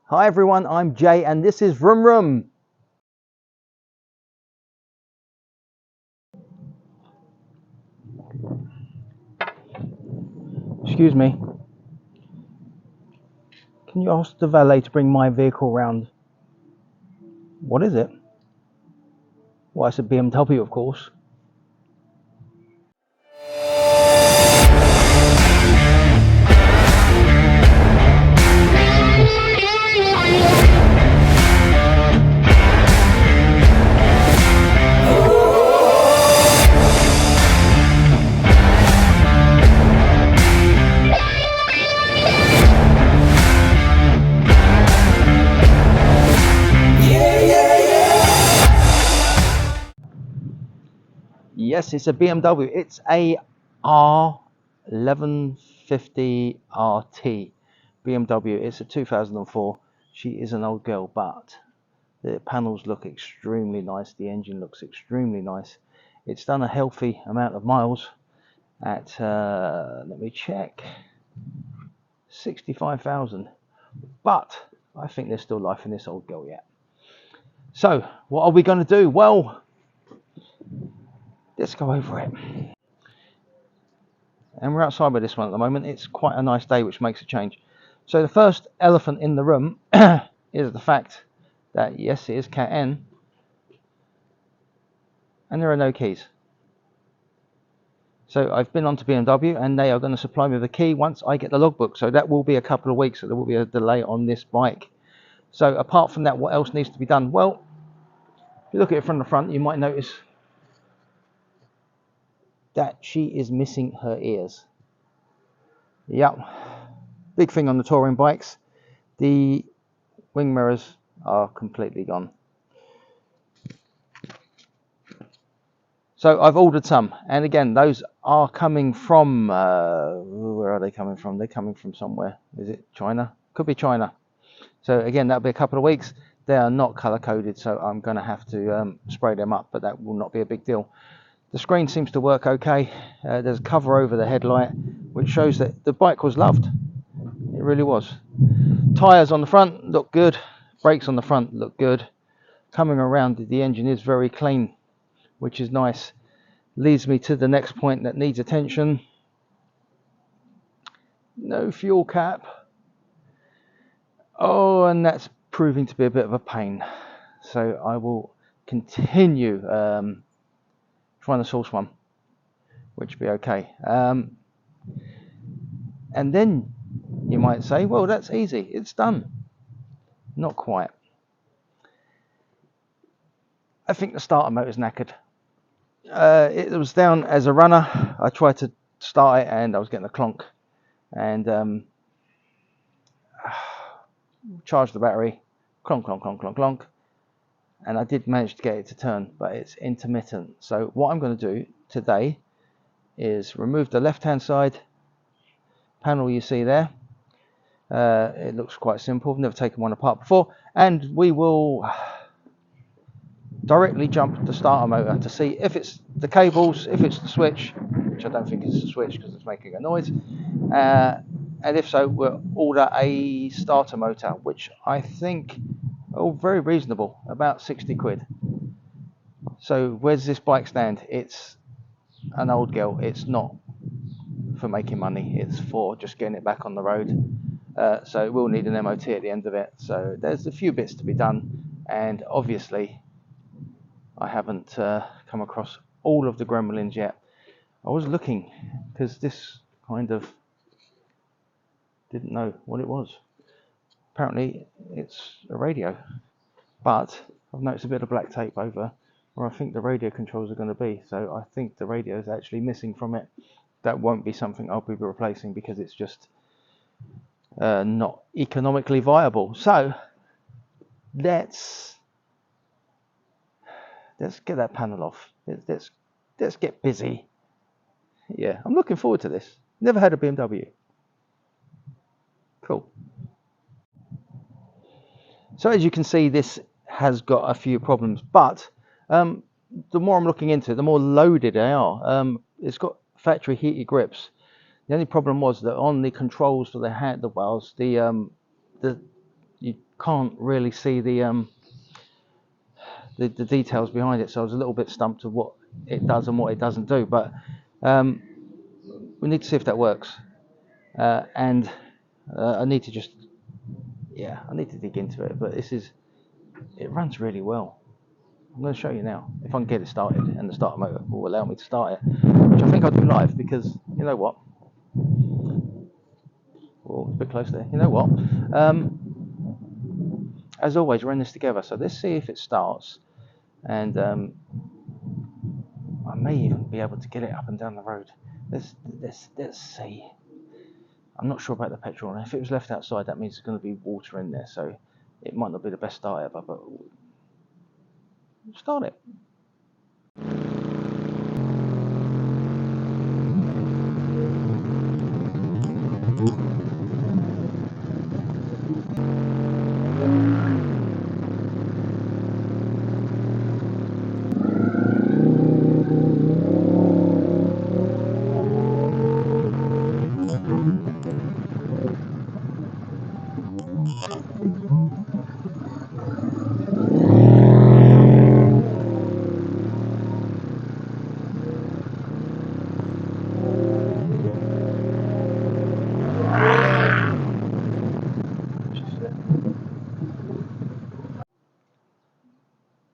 Hi everyone, I'm Jay and this is Vroom Vroom. Excuse me. Can you ask the valet to bring my vehicle round? What is it? Well, it's a BMW, of course. Yes, it's a BMW. It's a R1150RT BMW. It's a 2004. She is an old girl, but the panels look extremely nice. The engine looks extremely nice. It's done a healthy amount of miles at, let me check, 65,000. But I think there's still life in this old girl yet. So, what are we going to do? Well, let's go over it. And we're outside with this one at the moment. It's quite a nice day, which makes a change. So the first elephant in the room is the fact that yes, it is Cat N, and there are no keys. So I've been on to BMW and they are going to supply me with a key once I get the logbook. So that will be a couple of weeks, so there will be a delay on this bike. So apart from that, what else needs to be done? Well, if you look at it from the front, you might notice that she is missing her ears. Yep, big thing on the touring bikes. The wing mirrors are completely gone. So I've ordered some, and again, those are coming from, where are they coming from? They're coming from somewhere. Is it China? Could be China. So again, that'll be a couple of weeks. They are not color coded, so I'm going to have to spray them up, but that will not be a big deal. The screen seems to work okay. There's a cover over the headlight, which shows that the bike was loved. It really was. Tyres on the front look good. Brakes on the front look good. Coming around, the engine is very clean, which is nice. Leads me to the next point that needs attention. No fuel cap. Oh, and that's proving to be a bit of a pain. So I will continue trying to source one, which will be okay. And then you might say, well, that's easy. It's done. Not quite. I think the starter motor's knackered. It was down as a runner. I tried to start it and I was getting a clonk, and charged the battery, clonk, clonk, clonk, clonk, clonk, and I did manage to get it to turn, but it's intermittent. So what I'm going to do today is remove the left hand side panel you see there. It looks quite simple. I've never taken one apart before, and we will directly jump the starter motor to see if it's the cables, if it's the switch, which I don't think it's the switch because it's making a noise, and if so, we'll order a starter motor, which I think, oh, very reasonable, about 60 quid. So where's this bike stand? It's an old girl. It's not for making money. It's for just getting it back on the road. So it will need an MOT at the end of it. So there's a few bits to be done, and obviously I haven't come across all of the gremlins yet. I was looking because this kind of didn't know what it was. Apparently it's a radio, but I've noticed a bit of black tape over where I think the radio controls are going to be. So I think the radio is actually missing from it. That won't be something I'll be replacing because it's just not economically viable. So let's get that panel off. Let's get busy. Yeah, I'm looking forward to this. Never had a BMW. Cool. So as you can see, this has got a few problems, but the more I'm looking into it, the more loaded they are. It's got factory heated grips. The only problem was that on the controls for the handlebars, you can't really see the details behind it, so I was a little bit stumped of what it does and what it doesn't do. But we need to see if that works, and I need to just, yeah, I need to dig into it. But it runs really well. I'm going to show you now if I can get it started, and the starter motor will allow me to start it, which I think I'll do live, because you know what? Oh, it's a bit close there. You know what? As always, we're in this together, so let's see if it starts, and I may even be able to get it up and down the road. Let's see. I'm not sure about the petrol, and if it was left outside, that means there's going to be water in there, so it might not be the best start ever, but start it.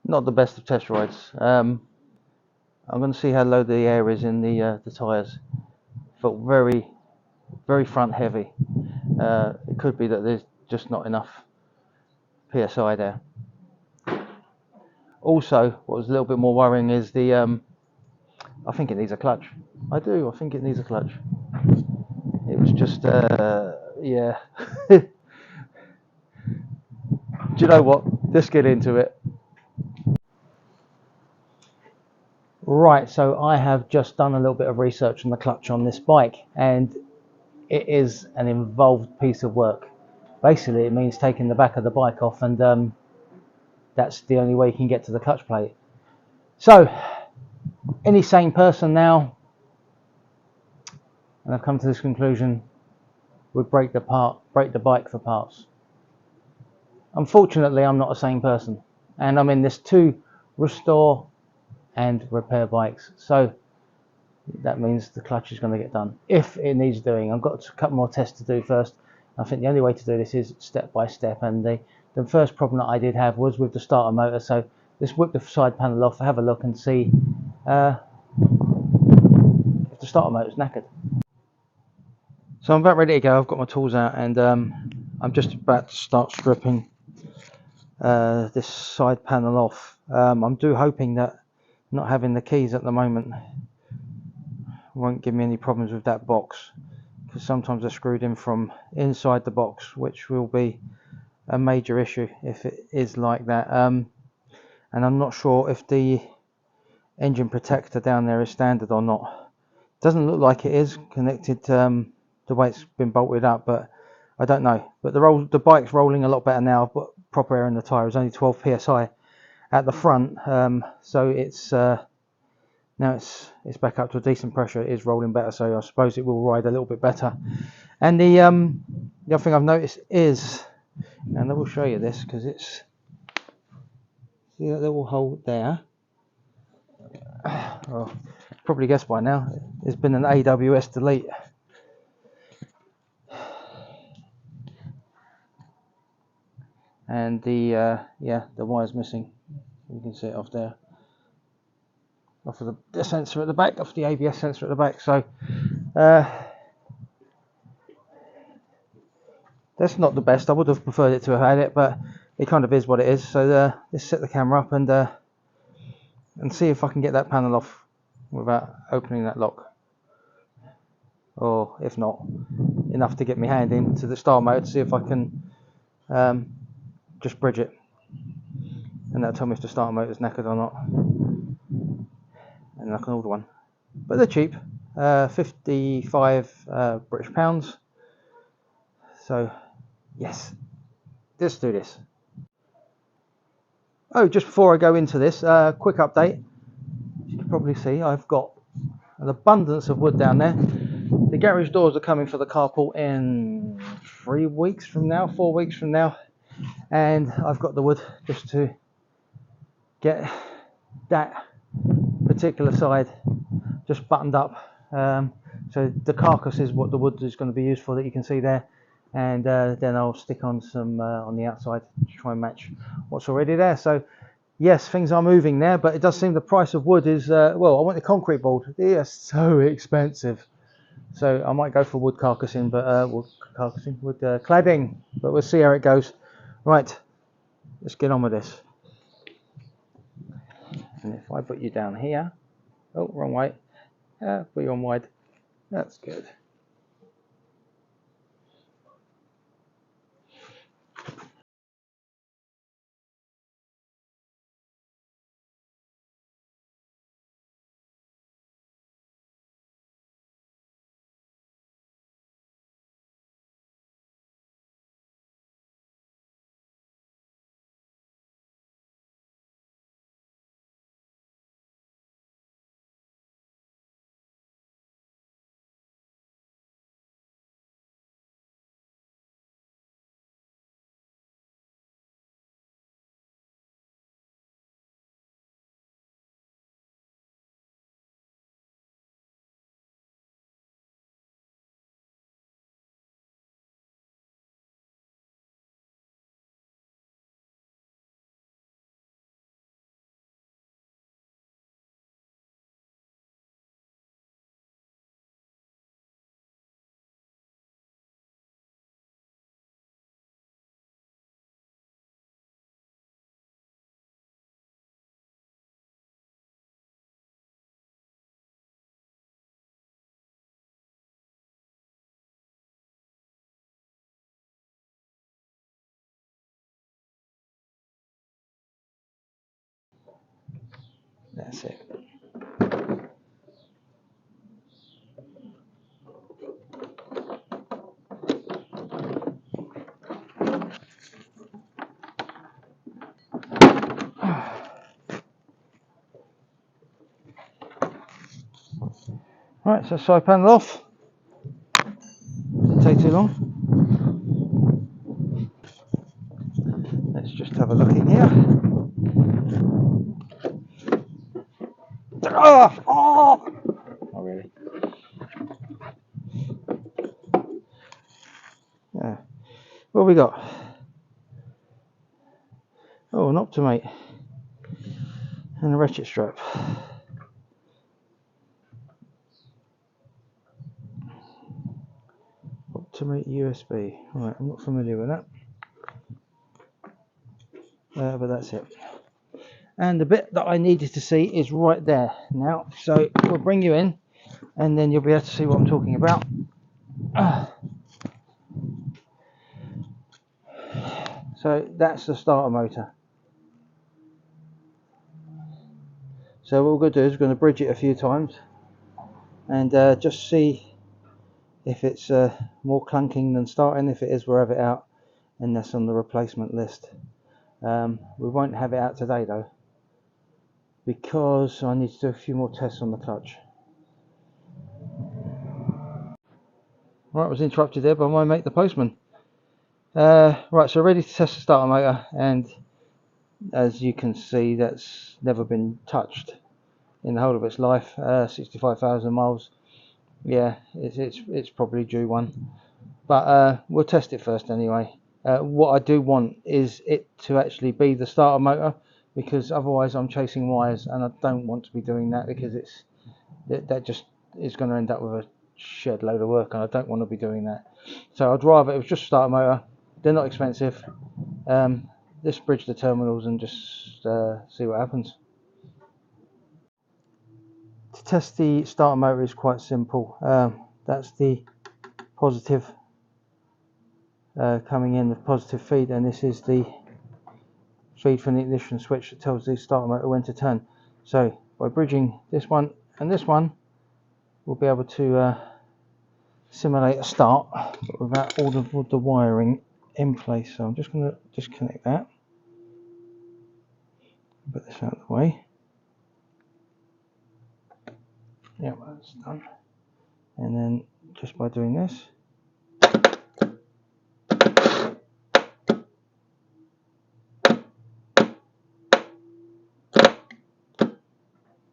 Not the best of test rides. I'm going to see how low the air is in the tyres. Felt very, very front heavy. It could be that there's just not enough PSI there. Also, what was a little bit more worrying is the I think it needs a clutch. I think it needs a clutch. It was just yeah. Do you know what? Let's get into it. Right, so I have just done a little bit of research on the clutch on this bike, and it is an involved piece of work. Basically, it means taking the back of the bike off, and that's the only way you can get to the clutch plate. So, any sane person now, and I've come to this conclusion, would break the bike for parts. Unfortunately, I'm not a sane person, and I'm in this to restore and repair bikes, so that means the clutch is going to get done if it needs doing. I've got a couple more tests to do first. I think the only way to do this is step by step, and the first problem that I did have was with the starter motor. So let's whip the side panel off, have a look, and see if the starter motor is knackered. So I'm about ready to go. I've got my tools out, and I'm just about to start stripping this side panel off. I'm hoping that not having the keys at the moment won't give me any problems with that box, because sometimes they're screwed in from inside the box, which will be a major issue if it is like that. And I'm not sure if the engine protector down there is standard or not. Doesn't look like it is connected the way it's been bolted up, but I don't know. But the bike's rolling a lot better now. I've got proper air in the tyre. It's only 12 psi at the front, so it's now it's back up to a decent pressure. It is rolling better, so I suppose it will ride a little bit better. And the other thing I've noticed is, and I will show you this, because it's, see that little hole there. Oh, probably guessed by now, there's been an AWS delete. And the wire's missing. You can see it off there, off of the sensor at the back, off the ABS sensor at the back. So that's not the best. I would have preferred it to have had it, but it kind of is what it is. So let's set the camera up and see if I can get that panel off without opening that lock, or if not, enough to get my hand into the starter motor to see if I can just bridge it, and that'll tell me if the starter motor is knackered or not, and I can order one. But they're cheap, 55 British pounds. So yes, let's do this. Oh, just before I go into this, quick update. As you can probably see, I've got an abundance of wood down there. The garage doors are coming for the carport in 4 weeks from now, and I've got the wood just to get that particular side just buttoned up. So the carcass is what the wood is going to be used for, that you can see there, and then I'll stick on some on the outside to try and match what's already there. So yes, things are moving there, but it does seem the price of wood is well, I want the concrete board. They are so expensive, so I might go for wood carcassing, but wood cladding, but we'll see how it goes. Right, let's get on with this. And if I put you down here, oh, wrong way, put you on wide, that's good. That's it. Right, so side panel off. Didn't take too long. Let's just have a look in here. Oh, not really. Yeah. What have we got? Oh, an Optimate and a ratchet strap. Optimate USB. Right, I'm not familiar with that. But that's it. And the bit that I needed to see is right there now. So we'll bring you in, and then you'll be able to see what I'm talking about. So that's the starter motor. So what we're going to do is we're going to bridge it a few times and just see if it's more clunking than starting. If it is, we'll have it out, and that's on the replacement list. We won't have it out today though, because I need to do a few more tests on the clutch. Right, I was interrupted there by my mate the postman. Right, so ready to test the starter motor, and as you can see, that's never been touched in the whole of its life. 65,000 miles. Yeah, it's probably due one, but we'll test it first anyway. What I do want is it to actually be the starter motor, because otherwise I'm chasing wires, and I don't want to be doing that, because that just is going to end up with a shed load of work, and I don't want to be doing that. So I'd rather it was just a starter motor. They're not expensive. Let's bridge the terminals and just see what happens. To test the starter motor is quite simple. That's the positive coming in, the positive feed, and this is the feed from the ignition switch that tells the starter motor when to turn. So by bridging this one and this one, we'll be able to simulate a start, but without all of the wiring in place. So I'm just going to disconnect that, put this out of the way. Yeah, that's done. And then just by doing this,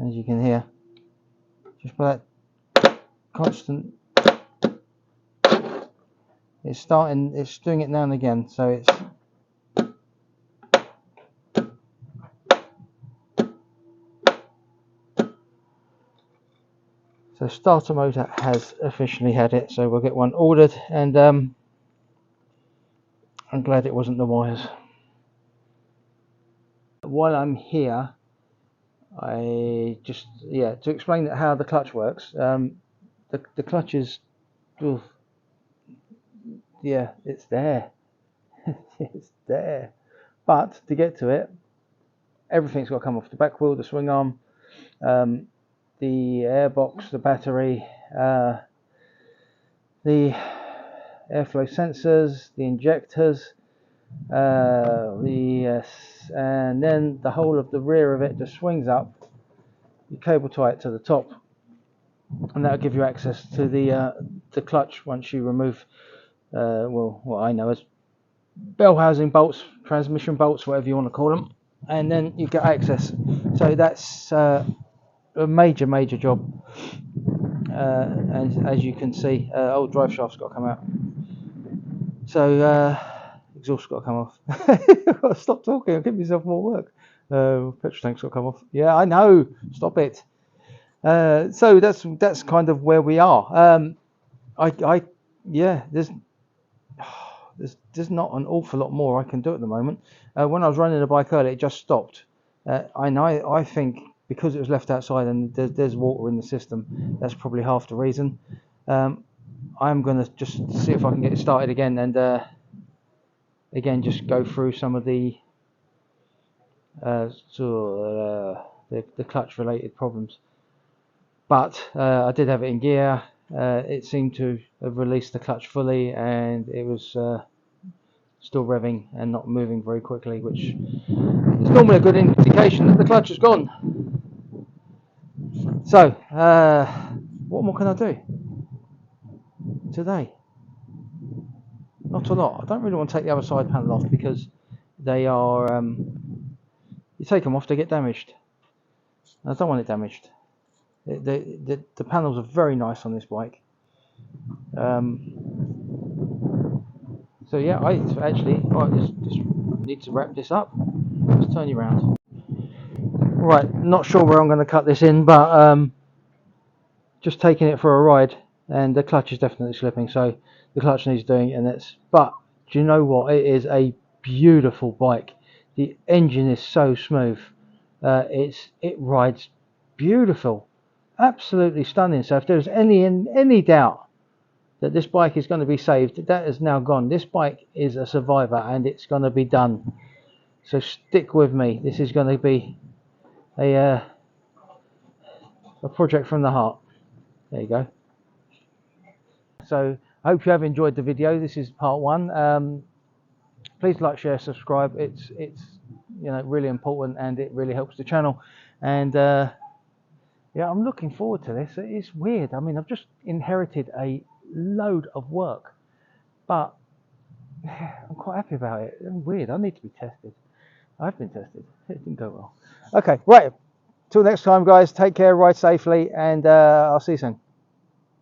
as you can hear, just by that constant. It's doing it now and again, so it's so starter motor has officially had it, so we'll get one ordered, and I'm glad it wasn't the wires. While I'm here, I just to explain how the clutch works. The clutch is, it's there. It's there, but to get to it, everything's got to come off: the back wheel, the swing arm, the airbox, the battery, the airflow sensors, the injectors, and then the whole of the rear of it just swings up. You cable tie it to the top, and that'll give you access to the clutch once you remove what I know as bell housing bolts, transmission bolts, whatever you want to call them, and then you get access. So that's a major job, and as you can see, old drive shaft's got to come out, so exhaust's got to come off. I've got to stop talking, I'll give myself more work. Petrol tank's got to come off. Yeah, I know, stop it. So that's kind of where we are. There's not an awful lot more I can do at the moment. When I was running the bike earlier, it just stopped. I think because it was left outside and there's water in the system, that's probably half the reason. I'm going to just see if I can get it started again, and again just go through some of the clutch related problems. But I did have it in gear. It seemed to have released the clutch fully, and it was still revving and not moving very quickly, which is normally a good indication that the clutch is gone. So what more can I do today? Not a lot. I don't really want to take the other side panel off because they are you take them off, they get damaged. I don't want it damaged. The panels are very nice on this bike. So yeah, I actually just need to wrap this up. Let's turn you around. Right, not sure where I'm going to cut this in, but just taking it for a ride, and the clutch is definitely slipping, so the clutch needs doing, but do you know what? It is a beautiful bike. The engine is so smooth. It rides beautiful, absolutely stunning. So if there's any doubt that this bike is going to be saved, that is now gone. This bike is a survivor, and it's going to be done. So stick with me. This is going to be a project from the heart. There you go. So I hope you have enjoyed the video. This is part one. Please like, share, subscribe. It's really important, and it really helps the channel. And yeah, I'm looking forward to this. It's weird. I mean, I've just inherited a load of work, but I'm quite happy about it. It's weird. I need to be tested. I've been tested. It didn't go well. Okay, right. Till next time, guys. Take care. Ride safely, and I'll see you soon.